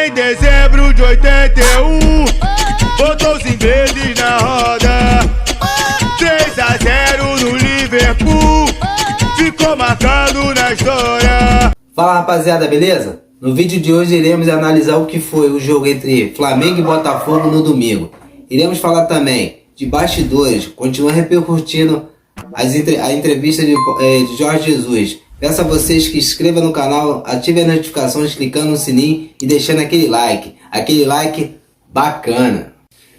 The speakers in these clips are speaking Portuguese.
Em dezembro de 81, botou os ingleses na roda. 3-0 no Liverpool, ficou marcado na história. Fala rapaziada, beleza? No vídeo de hoje iremos analisar o que foi o jogo entre Flamengo e Botafogo no domingo. Iremos falar também de bastidores, continua repercutindo a entrevista de Jorge Jesus. Peço a vocês que inscrevam no canal, ativem as notificações clicando no sininho e deixando aquele like bacana.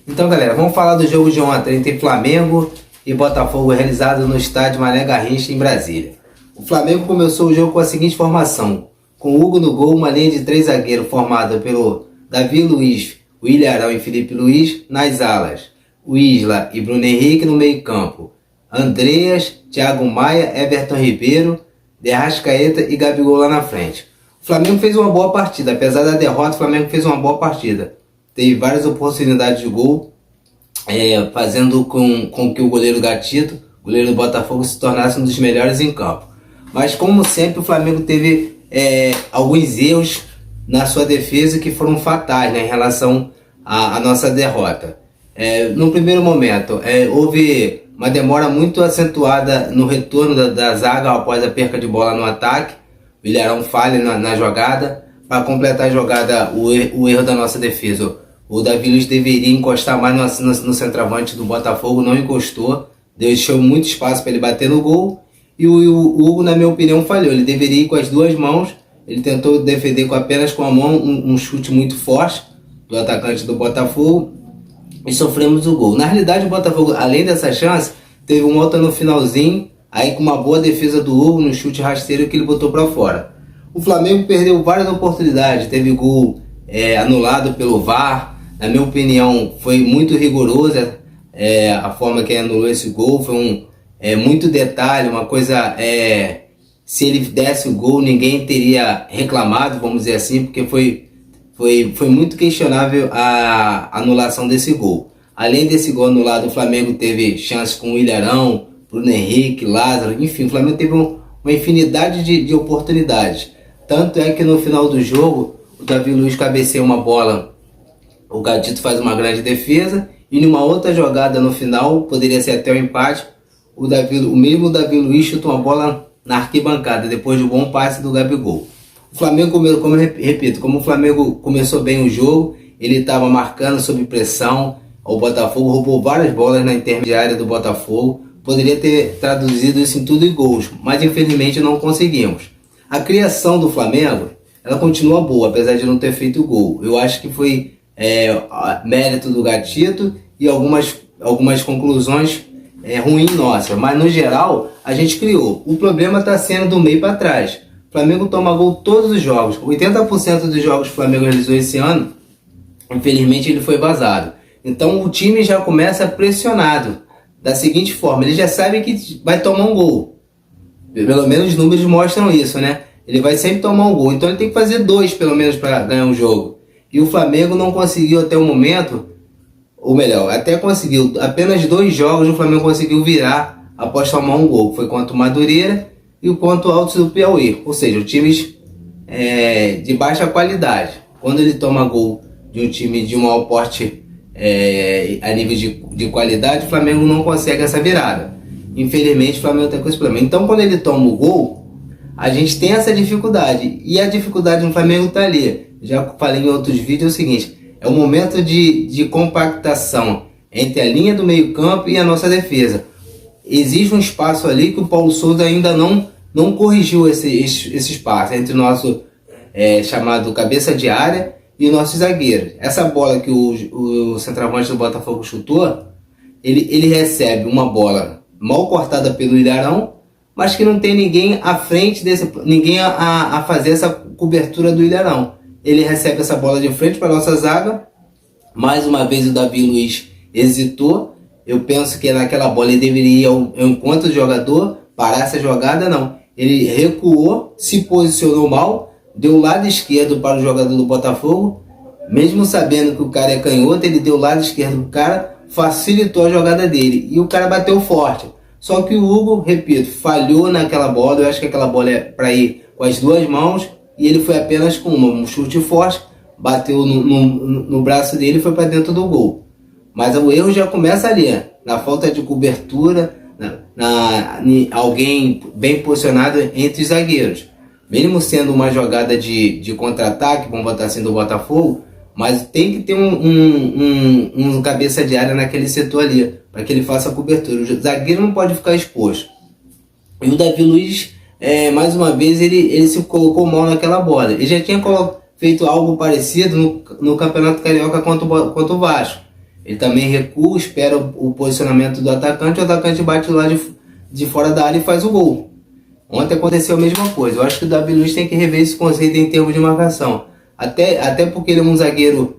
Então galera, vamos falar do jogo de ontem entre Flamengo e Botafogo realizado no estádio Mané Garrincha em Brasília. O Flamengo começou o jogo com a seguinte formação: com Hugo no gol, uma linha de 3 zagueiros formada pelo Davi Luiz, William Arão e Felipe Luiz nas alas, o Isla e Bruno Henrique no meio campo, Andreas, Thiago Maia, Everton Ribeiro, De Arrascaeta e Gabigol lá na frente. O Flamengo fez uma boa partida, apesar da derrota, o Flamengo fez uma boa partida. Teve várias oportunidades de gol, fazendo com que o goleiro Gatito, goleiro do Botafogo, se tornasse um dos melhores em campo. Mas como sempre, o Flamengo teve alguns erros na sua defesa que foram fatais, né, em relação à nossa derrota. No primeiro momento, houve uma demora muito acentuada no retorno da zaga após a perca de bola no ataque. O Ilharão falha na jogada. Para completar a jogada, o erro da nossa defesa, o Davi Luiz deveria encostar mais no centroavante do Botafogo, não encostou, deixou muito espaço para ele bater no gol. E o Hugo, na minha opinião, falhou. Ele deveria ir com as duas mãos. Ele tentou defender apenas com a mão, um chute muito forte do atacante do Botafogo, e sofremos o gol. Na realidade, o Botafogo, além dessa chance, teve uma outra no finalzinho, aí com uma boa defesa do Hugo no chute rasteiro que ele botou para fora. O Flamengo perdeu várias oportunidades, teve gol anulado pelo VAR. Na minha opinião, foi muito rigorosa a forma que ele anulou esse gol. Foi muito detalhe, uma coisa... se ele desse o gol, ninguém teria reclamado, vamos dizer assim, porque foi muito questionável a anulação desse gol. Além desse gol anulado, o Flamengo teve chances com o Ilharão, Bruno Henrique, Lázaro, enfim, o Flamengo teve uma infinidade de oportunidades. Tanto é que no final do jogo, o Davi Luiz cabeceia uma bola, o Gatito faz uma grande defesa, e numa outra jogada no final, poderia ser até o empate, o mesmo Davi Luiz chuta uma bola na arquibancada, depois de um bom passe do Gabigol. O Flamengo, como o Flamengo começou bem o jogo, ele estava marcando sob pressão, o Botafogo roubou várias bolas na intermediária do Botafogo, poderia ter traduzido isso em tudo em gols, mas infelizmente não conseguimos. A criação do Flamengo, ela continua boa, apesar de não ter feito gol. Eu acho que foi mérito do Gatito e algumas conclusões ruins nossas, mas no geral a gente criou. O problema está sendo do meio para trás. O Flamengo toma gol todos os jogos. 80% dos jogos que o Flamengo realizou esse ano, infelizmente ele foi vazado. Então o time já começa pressionado da seguinte forma: ele já sabe que vai tomar um gol. Pelo menos os números mostram isso, né? Ele vai sempre tomar um gol, então ele tem que fazer 2 pelo menos para ganhar um jogo. E o Flamengo não conseguiu até o momento, ou melhor, até conseguiu, apenas 2 jogos o Flamengo conseguiu virar após tomar um gol. Foi contra o Madureira e o contra o Altos do Piauí, ou seja, times de baixa qualidade. Quando ele toma gol de um time de um maior porte a nível de qualidade, o Flamengo não consegue essa virada. Infelizmente o Flamengo está com esse problema. Então quando ele toma o gol, a gente tem essa dificuldade, e a dificuldade no Flamengo está ali. Já falei em outros vídeos, é o seguinte: é o momento de compactação entre a linha do meio campo e a nossa defesa. Existe um espaço ali que o Paulo Souza ainda não corrigiu esse espaço entre o nosso chamado cabeça de área e o nosso zagueiro. Essa bola que o centroavante do Botafogo chutou, ele recebe uma bola mal cortada pelo Ilharão, mas que não tem ninguém à frente ninguém a fazer essa cobertura do Ilharão. Ele recebe essa bola de frente para a nossa zaga. Mais uma vez o Davi Luiz hesitou. Eu penso que naquela bola ele deveria ir ao encontro do jogador, parar essa jogada, não. Ele recuou, se posicionou mal, deu o lado esquerdo para o jogador do Botafogo. Mesmo sabendo que o cara é canhoto, ele deu o lado esquerdo para o cara, facilitou a jogada dele. E o cara bateu forte. Só que o Hugo, repito, falhou naquela bola. Eu acho que aquela bola é para ir com as duas mãos, e ele foi apenas com uma, um chute forte, bateu no braço dele e foi para dentro do gol. Mas o erro já começa ali, na falta de cobertura, alguém bem posicionado entre os zagueiros. Mesmo sendo uma jogada de contra-ataque, vamos botar assim, do Botafogo, mas tem que ter um cabeça de área naquele setor ali, para que ele faça a cobertura. O zagueiro não pode ficar exposto. E o Davi Luiz, mais uma vez, ele se colocou mal naquela bola. Ele já tinha feito algo parecido no Campeonato Carioca contra o Vasco. Ele também recua, espera o posicionamento do atacante, o atacante bate lá de fora da área e faz o gol. Ontem aconteceu a mesma coisa. Eu acho que o Davi Luiz tem que rever esse conceito em termos de marcação. Até porque ele é um zagueiro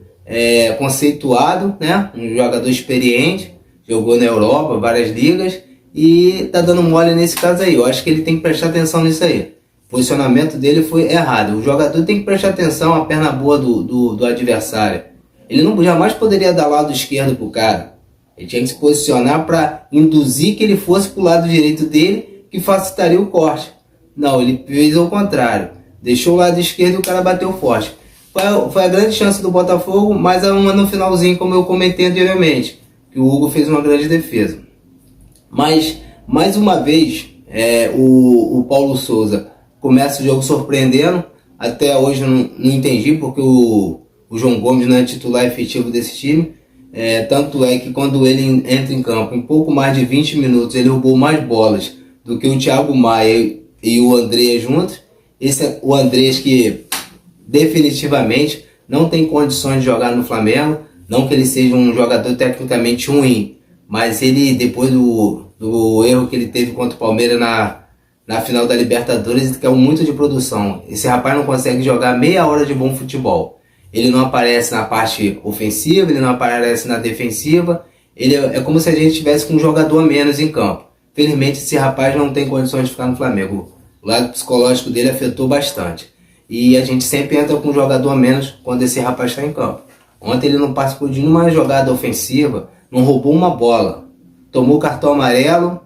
conceituado, né? Um jogador experiente, jogou na Europa, várias ligas, e tá dando mole nesse caso aí. Eu acho que ele tem que prestar atenção nisso aí. O posicionamento dele foi errado. O jogador tem que prestar atenção à perna boa do adversário. Ele não jamais poderia dar lado esquerdo pro cara. Ele tinha que se posicionar para induzir que ele fosse pro lado direito dele, que facilitaria o corte. Não, ele fez o contrário. Deixou o lado esquerdo e o cara bateu forte. Foi a grande chance do Botafogo, mas uma no finalzinho, como eu comentei anteriormente, que o Hugo fez uma grande defesa. Mas, mais uma vez, o Paulo Souza começa o jogo surpreendendo. Até hoje eu não entendi porque o João Gomes não é titular efetivo desse time. Tanto é que quando ele entra em campo, em pouco mais de 20 minutos, ele roubou mais bolas do que o Thiago Maia e o Andrés juntos. Esse é o Andrés que definitivamente não tem condições de jogar no Flamengo. Não que ele seja um jogador tecnicamente ruim, mas ele, depois do erro que ele teve contra o Palmeiras na final da Libertadores, ele quer muito de produção. Esse rapaz não consegue jogar meia hora de bom futebol. Ele não aparece na parte ofensiva, ele não aparece na defensiva. Ele é como se a gente tivesse com um jogador a menos em campo. Felizmente esse rapaz não tem condições de ficar no Flamengo. O lado psicológico dele afetou bastante. E a gente sempre entra com um jogador a menos quando esse rapaz está em campo. Ontem ele não participou de nenhuma jogada ofensiva, não roubou uma bola. Tomou cartão amarelo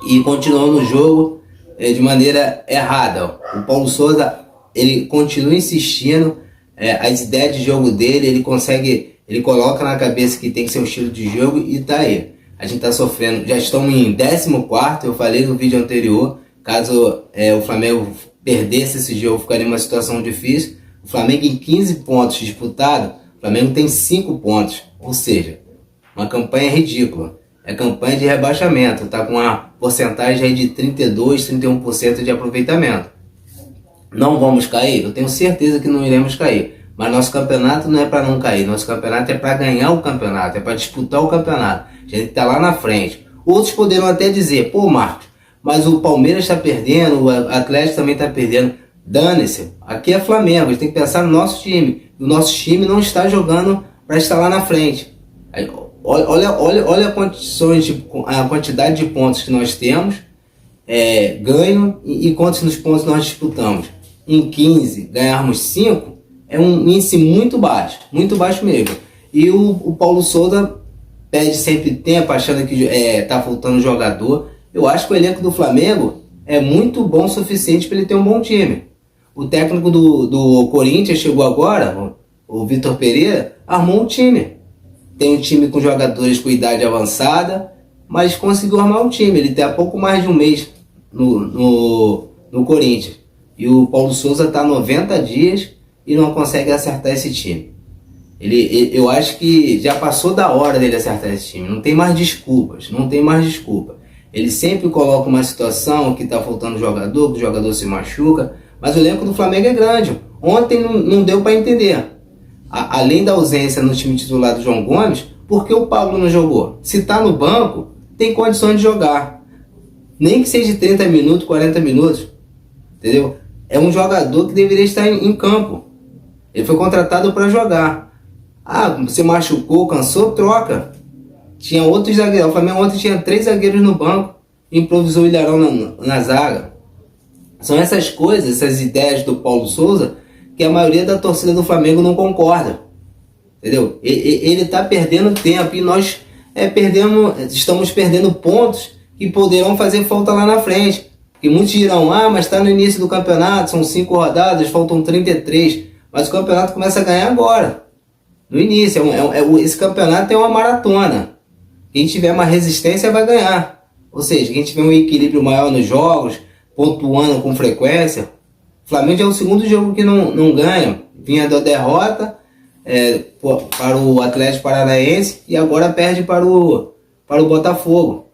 e continuou no jogo de maneira errada. O Paulo Souza, ele continua insistindo, as ideias de jogo dele, ele coloca na cabeça que tem que ser um estilo de jogo e tá aí. A gente tá sofrendo, já estamos em 14º, eu falei no vídeo anterior, caso o Flamengo perdesse esse jogo, ficaria uma situação difícil. O Flamengo em 15 pontos disputados, o Flamengo tem 5 pontos, ou seja, uma campanha ridícula. É campanha de rebaixamento, tá com uma porcentagem aí de 32, 31% de aproveitamento. Não vamos cair? Eu tenho certeza que não iremos cair. Mas nosso campeonato não é para não cair, nosso campeonato é para ganhar o campeonato, é para disputar o campeonato. A gente tá lá na frente. Outros poderão até dizer, pô Marcos, mas o Palmeiras está perdendo, o Atlético também está perdendo. Dane-se, aqui é Flamengo, a gente tem que pensar no nosso time. O nosso time não está jogando para estar lá na frente. Olha a quantidade de pontos que nós temos, ganho e quantos pontos nós disputamos. Em 15, ganharmos 5, é um índice muito baixo mesmo. E o Paulo Souza perde sempre tempo, achando que está faltando jogador. Eu acho que o elenco do Flamengo é muito bom o suficiente para ele ter um bom time. O técnico do Corinthians chegou agora, o Vitor Pereira, armou um time. Tem um time com jogadores com idade avançada, mas conseguiu armar um time. Ele tem há pouco mais de um mês no Corinthians. E o Paulo Souza está 90 dias e não consegue acertar esse time. Eu acho que já passou da hora dele acertar esse time. Não tem mais desculpas, Ele sempre coloca uma situação que está faltando jogador, que o jogador se machuca. Mas o elenco do Flamengo é grande. Ontem não deu para entender. Além da ausência no time titular do João Gomes, por que o Pablo não jogou? Se está no banco, tem condições de jogar. Nem que seja 30 minutos, 40 minutos. Entendeu? É um jogador que deveria estar em campo. Ele foi contratado para jogar. Você machucou, cansou, troca. Tinha outros zagueiros. O Flamengo ontem tinha 3 zagueiros no banco. Improvisou o Ilharão na zaga. São essas coisas, essas ideias do Paulo Souza, que a maioria da torcida do Flamengo não concorda. Entendeu? Ele está perdendo tempo e nós estamos perdendo pontos que poderão fazer falta lá na frente. Porque muitos dirão, mas está no início do campeonato, são 5 rodadas, faltam 33. Mas o campeonato começa a ganhar agora. No início, esse campeonato é uma maratona. Quem tiver uma resistência vai ganhar. Ou seja, quem tiver um equilíbrio maior nos jogos, pontuando com frequência. O Flamengo é o segundo jogo que não ganha. Vinha da derrota para o Atlético Paranaense e agora perde para o Botafogo.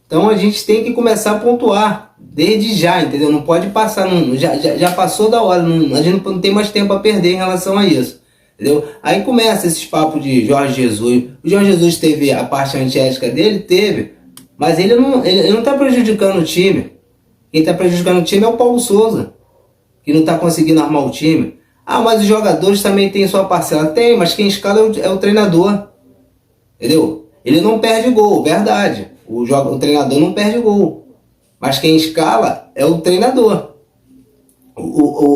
Então a gente tem que começar a pontuar desde já, entendeu? Não pode passar, já passou da hora, a gente não tem mais tempo a perder em relação a isso. Entendeu? Aí começa esses papos de Jorge Jesus. O Jorge Jesus teve a parte antiética dele? Teve. Mas ele não está prejudicando o time. Quem está prejudicando o time é o Paulo Souza, que não está conseguindo armar o time. Ah, mas os jogadores também têm sua parcela. Tem, mas quem escala é o treinador. Entendeu? Ele não perde gol, verdade. O treinador não perde gol. Mas quem escala é o treinador.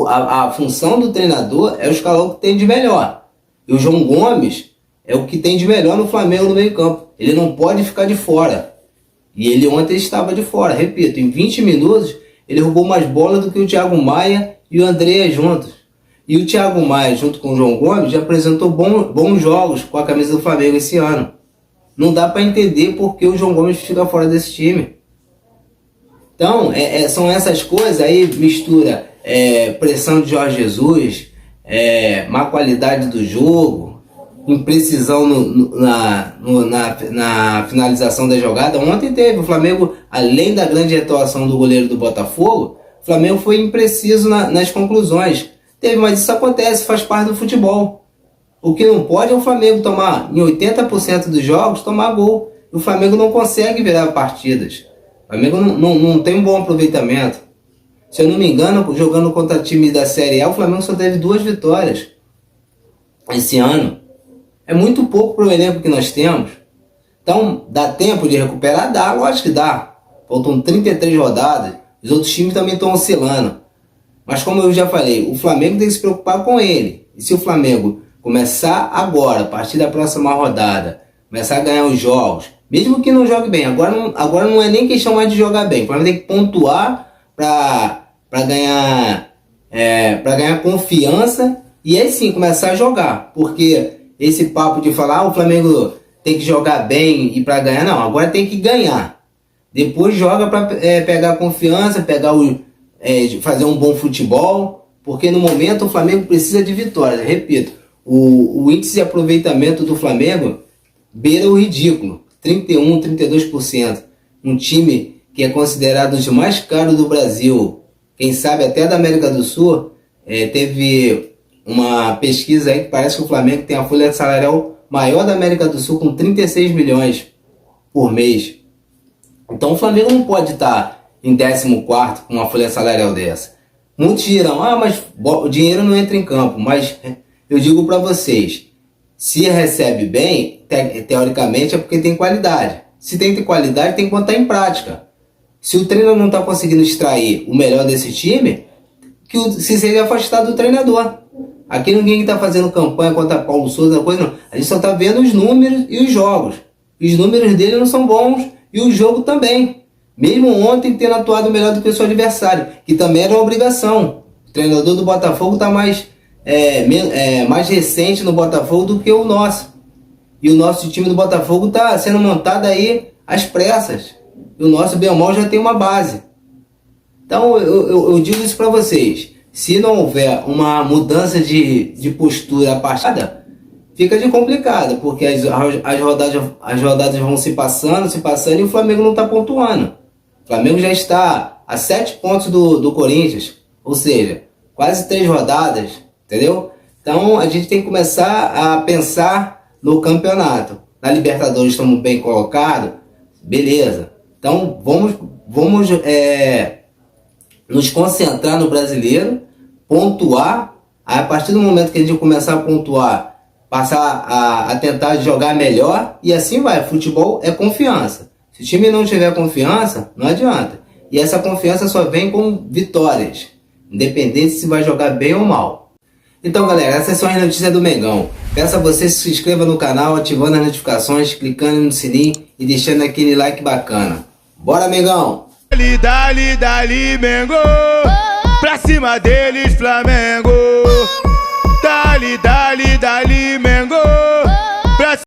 A função do treinador é o escalão que tem de melhor. E o João Gomes é o que tem de melhor no Flamengo no meio campo. Ele não pode ficar de fora. E ele ontem estava de fora. Repito, em 20 minutos ele roubou mais bolas do que o Thiago Maia e o André juntos. E o Thiago Maia junto com o João Gomes já apresentou bons jogos com a camisa do Flamengo esse ano. Não dá para entender por que o João Gomes fica fora desse time. Então, são essas coisas, aí mistura pressão de Jorge Jesus, má qualidade do jogo, imprecisão na finalização da jogada. Ontem teve o Flamengo, além da grande atuação do goleiro do Botafogo, o Flamengo foi impreciso nas conclusões. Teve, mas isso acontece, faz parte do futebol. O que não pode é o Flamengo tomar, em 80% dos jogos, tomar gol. E o Flamengo não consegue virar partidas. O Flamengo não tem um bom aproveitamento. Se eu não me engano, jogando contra time da Série A, o Flamengo só teve 2 vitórias esse ano. É muito pouco para o elenco que nós temos. Então, dá tempo de recuperar? Dá, lógico que dá. Faltam 33 rodadas. Os outros times também estão oscilando. Mas como eu já falei, o Flamengo tem que se preocupar com ele. E se o Flamengo começar agora, a partir da próxima rodada, começar a ganhar os jogos, mesmo que não jogue bem, agora não é nem questão mais de jogar bem. O Flamengo tem que pontuar para ganhar confiança e aí sim começar a jogar. Porque esse papo de falar o Flamengo tem que jogar bem e para ganhar, não, agora tem que ganhar. Depois joga para pegar confiança, fazer um bom futebol, porque no momento o Flamengo precisa de vitórias. Repito, o índice de aproveitamento do Flamengo beira o ridículo, 31%, 32%. Um time que é considerado os mais caros do Brasil, quem sabe até da América do Sul, teve uma pesquisa aí que parece que o Flamengo tem a folha salarial maior da América do Sul, com 36 milhões por mês. Então o Flamengo não pode estar em 14º com uma folha salarial dessa. Muitos dirão, mas o dinheiro não entra em campo. Mas eu digo para vocês, se recebe bem, teoricamente é porque tem qualidade. Se tem qualidade, tem que botar em prática. Se o treinador não está conseguindo extrair o melhor desse time, que se seja afastado do treinador. Aqui ninguém está fazendo campanha contra Paulo Souza, coisa não. A gente só está vendo os números e os jogos. Os números dele não são bons e o jogo também. Mesmo ontem tendo atuado melhor do que o seu adversário, que também era uma obrigação. O treinador do Botafogo está mais recente no Botafogo do que o nosso. E o nosso time do Botafogo está sendo montado aí às pressas. E o nosso bem ou mal já tem uma base. Então eu digo isso para vocês. Se não houver uma mudança de postura passada, fica de complicado, porque as rodadas vão se passando e o Flamengo não está pontuando. O Flamengo já está a 7 pontos do Corinthians, ou seja, quase 3 rodadas, entendeu? Então a gente tem que começar a pensar no campeonato. Na Libertadores estamos bem colocados, beleza. Então vamos nos concentrar no brasileiro, pontuar. A partir do momento que a gente começar a pontuar, passar a tentar jogar melhor, e assim vai. Futebol é confiança. Se o time não tiver confiança, não adianta. E essa confiança só vem com vitórias, independente se vai jogar bem ou mal. Então galera, essas são as notícias do Mengão. Peço a você se inscreva no canal, ativando as notificações, clicando no sininho e deixando aquele like bacana. Bora, Mengão! Dali, Mengo, pra cima deles, Flamengo. Dali, dali,